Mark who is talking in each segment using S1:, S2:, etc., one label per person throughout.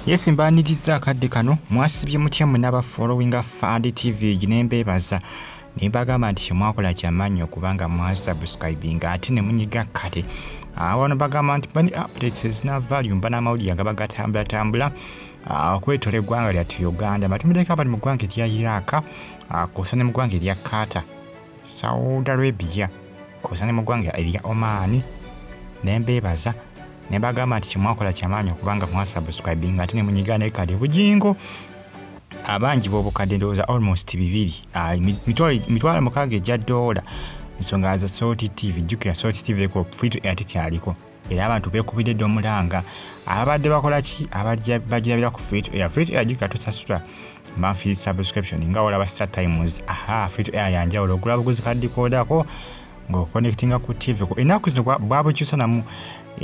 S1: Yes, mbaniriza akadde kano mwasibye mutya munaba following Fund TV ginembebaza nebagamba nti kyemwakola kyamaanyi okubanga mwasubscribinga ate ne munyiga kale wano bagamba nti bani updates ezina value mbana amawulire nga bagatambula okwetoola eggwanga lyattu Uganda batumideko abali mu ggwanga erya Iraq kwosa ne mu ggwanga erya Qatar, Saudi Arabia kwosa ne mu ggwanga erya Oman nembebaza nebagamba nti kyemwakola kyamaanyi okubanga mwasubscribinga ate ne munyiga ne kale Bugingo abangi b'obukadde ndowooza almost 2 mitwalo 6 ejja $, ensonga za Salt TV jjukira Salt TV ko free to air tikyaliko era abantu beekubidde dde omulanga abadde bakola ki bagirabira ku free to air jjukira tosasula monthly subscription nga olaba StarTimes free to air yanjawulo ogula buguzi kadikoodako ng'oconnectinga ku TV ko ennaku zino bwabukyusa namu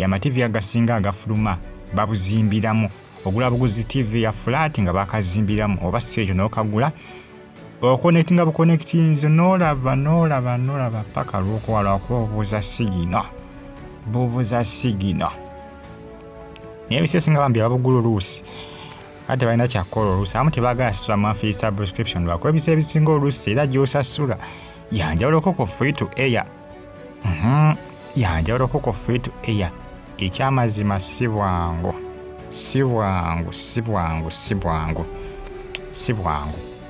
S1: amativi agasinga agafuluma babuzimbiramu ogula buguzi TV ya flat nga bakazimbiramu oba si ekyo n'okagula oconnectinga buconnectinze n'olaba paka lw'okuwala okubuuza sigino naye biseesinga bambi ababugula oluusi ate balina kyakola oluusi abamu tebaagala sasula monthly subscription lwakuba ebiseera ebisinga oluusi era gy'osasula yanjawuloko ku free to air yanjawuloko ku free to air ekyamazima si bwangu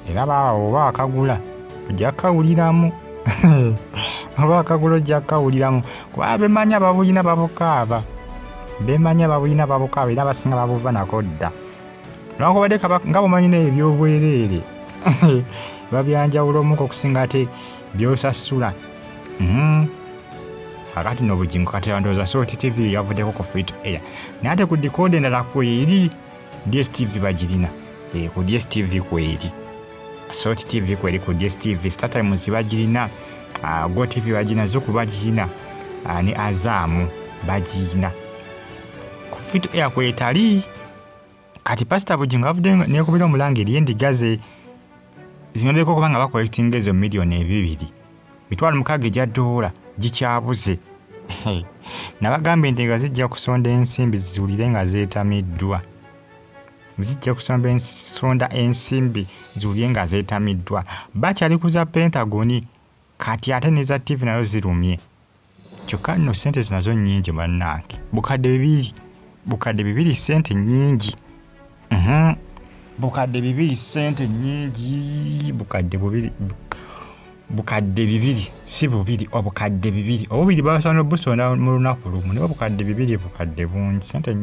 S1: era oba wakagula ojja kawuliramu kuba bemanya babulina babukaaba era abasinga babuva nako dda nokubadde nga bumanyina ebyobwereere babyanjawulo omuko okusinga ate byosasula akati n'obugingo kati ndowooza Salt TV yavuddeko ku free to air naye ate ku decoder endala kweri DSTV bagirina ku DSTV kweri Salt TV kweri ku DSTV StarTimes bagirina Go TV bagirina Zuku bagirina ne Azam bagirina ku free to air kwetali kati Pastor Bugingo avudde nekubira omulanga eri endigaze zinyondeko kubanga bakollectinga ezo miliyoni 2 mitwalo 6 ejja $, gikyabuze nabagambye nti nga zijja kusonda ensimbi ziwulire nga zeetamiddwa bakyali kuza Pentagoni kati ate neza TV nayo zirumye kyokka nno sente zo nazo nnyingi bannange bukadde bibiri sente nnyingi bukadde bibiri si bubiri obukadde bibiri obubiri basobola busonda mu lunaku lumu naye obukadde bibiri bukadde bungi sente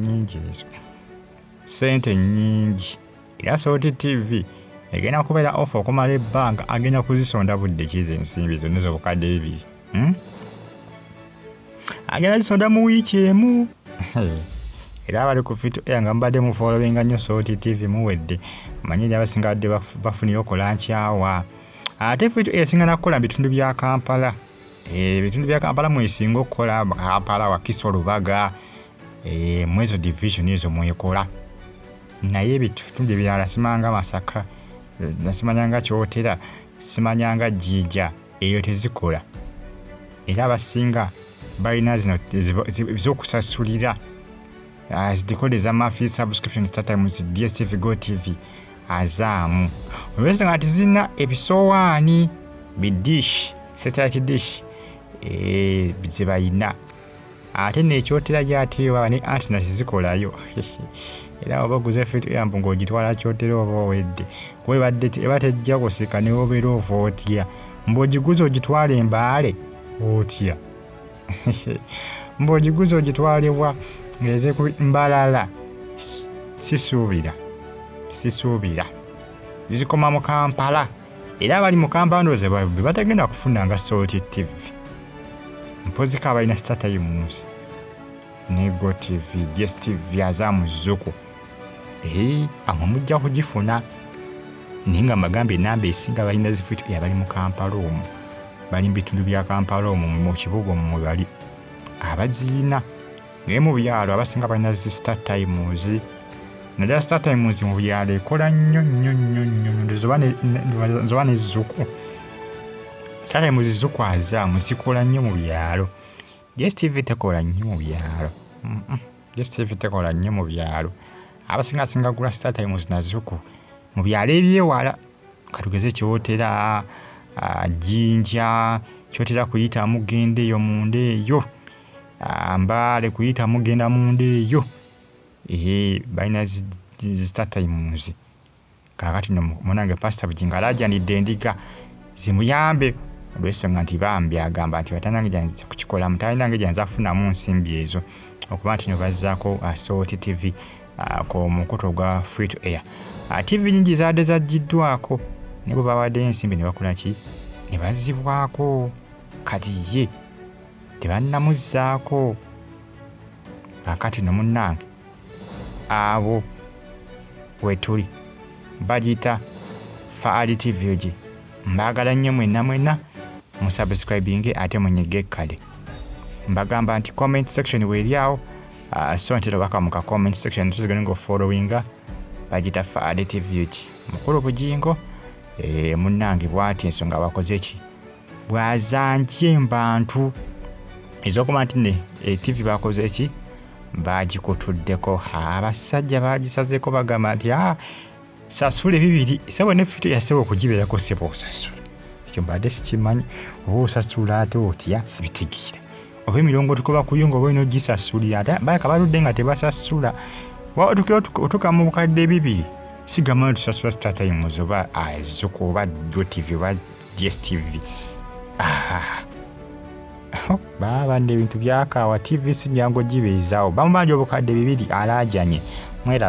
S1: nnyingi era Salt TV egenda kubeera ofa okumala ebbanga agenda kuzisonda budde kize ensimbi zonna ez'obukadde bibiri agenda zisonda mu wiiki emu era abali ku free to air nga mubadde mu followinga nnyo Salt TV muwedde manyiri abasinga badde bafunire okola nkyawa ate free to air esinga nakukola bitundu bya Kampala mwesinga okukola Kampala Wakiso Lubaga mwezo division ezo mwekola naye ebitundu ebirala simanga Masaka nasimanyanga Kyotera simanyanga Jjija eyo tezikola era abasinga balina zino z'okusasulira zidikode za monthly subscription StarTimes DSTV Go TV Azam olwese nga tizina ebisowaani bidish satellite dish zibayina ate nekyotera gyateewa ne antina tezikolayo era obaguze fitu yambu ng'ogitwala kyotera oba owedde eba tejja kusika ne obeera ova otya mbw'ogiguze ogitwala embaale otya mbw'ogiguze ogitwalibwa ngeze ku mbalala sisuubira zikoma mu Kampala era abali mu Kampala ndowooza batagenda kufuna nga Salt TV mpozi ka balina StarTimes ne Go TV DSTV Azam Zuku amwe mujja kugifuna naye nga mbagambye enamba esinga balina zifitu abali mu Kampala omwo bali mu bitundu bya Kampala omwo mu kibuga omwo mwe bali abaziyina naye mu byalo abasinga balina zi StarTimes naddala StarTimes mu byalo ekola nnyo zoba ne Zuku StarTimes Zuku Azam zikola nnyo mu byalo DSTV tekola nnyo mu byalo abasinga gula StarTimes nazuku mu byalo ebyewala katugeze kyotera Jinja kyotera kuyita mugende yo munde yo Mbale kuyita mugenda munde yo baina StarTimes kakati no munange Pastor Bugingo alajanidde endiga zimuyambe olw'ensonga nti bambi agamba nti batanange janza kukikola mutalinange janza afunamu nsimbi ezo okuba nti no bazzaako Assault TV ko mukuto gwa free to air TV nyingi zaadde zaggiddwako ne bwe bawadde ensimbi ne bakola ki ne bazzibwako kati ye tebannamuzzaako kakati no munnange abo wetuli bagita Faali TV ogi mbagala nnyo mwenna musubscribinge ate munyige kale mbagamba nti comment section weri awo so ntera baka mu comment section tuzigane ngo followinga bagita Faali TV ogi mukulu Bugingo munnange bwati ensonga bakoze ki bwazanje mbantu ezokuba nti ne TV bakoze ki bagikutuddeko abasajja bagisazeeko bagamba nti sasule bibiri sebo ne fito yasebo okugibeerako sebo sasule ekyo mbadde sikimanyi oba osasula ate otya sibitegeera oba emirongo tukoba kuyunga oba ino gisasulira ate bayaka baludde nga tebasasula otuka mu bukadde bibiri sigamba tusasula StarTimes oba Zuku oba TV oba DSTV babande ebintu byakaawa TV sinjangu gibeezaawo bamubanja obukadde bibiri alajanye mwera